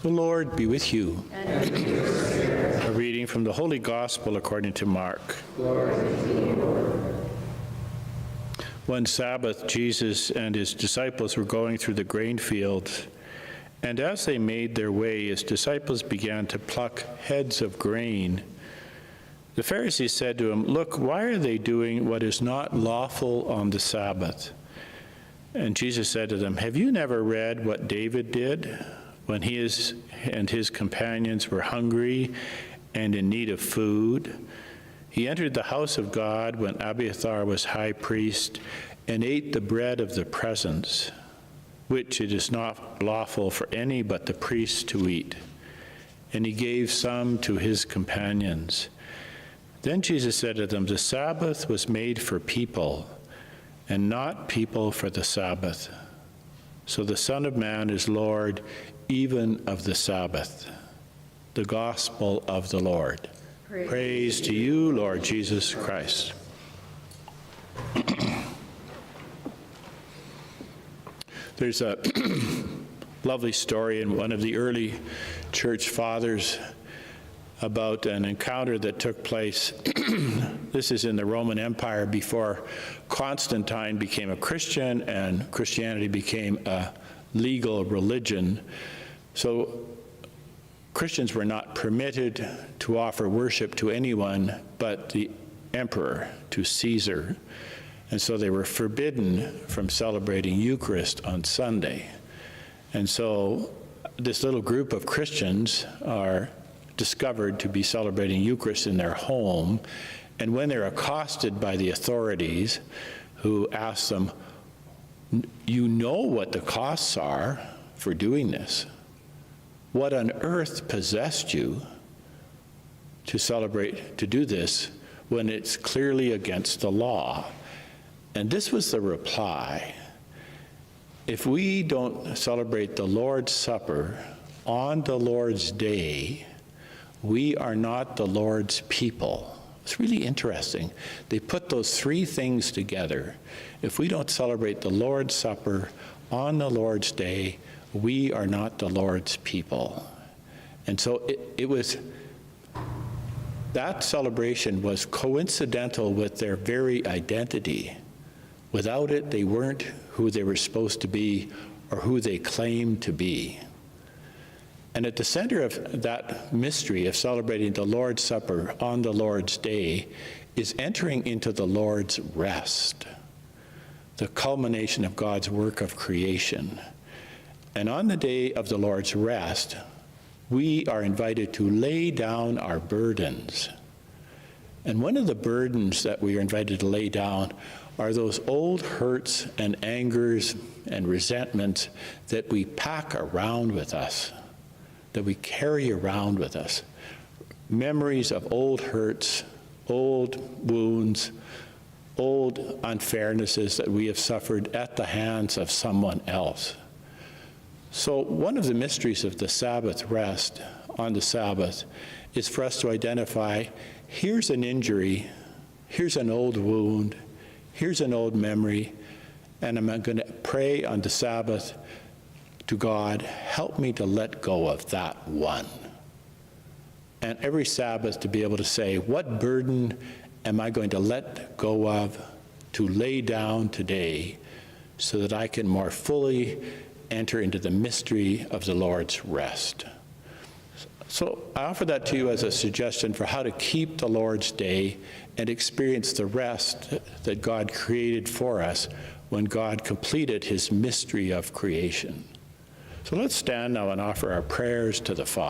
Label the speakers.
Speaker 1: The Lord be with you.
Speaker 2: And with your spirit.
Speaker 1: A reading from the Holy Gospel according to Mark.
Speaker 2: Glory to you, Lord.
Speaker 1: One Sabbath, Jesus and his disciples were going through the grain fields, and as they made their way, his disciples began to pluck heads of grain. The Pharisees said to him, "Look, why are they doing what is not lawful on the Sabbath?" And Jesus said to them, "Have you never read what David did when he and his companions were hungry and in need of food? He entered the house of God when Abiathar was high priest and ate the bread of the presence, which it is not lawful for any but the priest to eat. And he gave some to his companions." Then Jesus said to them, "The Sabbath was made for people, and not people for the Sabbath. So the Son of Man is Lord even of the Sabbath." The Gospel of the Lord. Praise to you, Lord Jesus Christ. There's a lovely story in one of the early church fathers about an encounter that took place. This is in the Roman Empire before Constantine became a Christian and Christianity became a legal religion. So Christians were not permitted to offer worship to anyone but the emperor, to Caesar. And so they were forbidden from celebrating Eucharist on Sunday. And so this little group of Christians are discovered to be celebrating Eucharist in their home. And when they're accosted by the authorities, who ask them, "You know what the costs are for doing this. What on earth possessed you to do this when it's clearly against the law?" And this was the reply: if we don't celebrate the Lord's Supper on the Lord's day, we are not the Lord's people. It's really interesting. They put those three things together. If we don't celebrate the Lord's Supper on the Lord's day, we are not the Lord's people. And so that celebration was coincidental with their very identity. Without it, they weren't who they were supposed to be or who they claimed to be. And at the center of that mystery of celebrating the Lord's Supper on the Lord's day is entering into the Lord's rest, the culmination of God's work of creation. And on the day of the Lord's rest, we are invited to lay down our burdens. And one of the burdens that we are invited to lay down are those old hurts and angers and resentments that we pack around with us, that we carry around with us. Memories of old hurts, old wounds, old unfairnesses that we have suffered at the hands of someone else. So one of the mysteries of the Sabbath rest on the Sabbath is for us to identify, here's an injury, here's an old wound, here's an old memory, and I'm going to pray on the Sabbath to God, help me to let go of that one. And every Sabbath to be able to say, what burden am I going to let go of, to lay down today, so that I can more fully enter into the mystery of the Lord's rest. So I offer that to you as a suggestion for how to keep the Lord's day and experience the rest that God created for us when God completed his mystery of creation. So let's stand now and offer our prayers to the Father.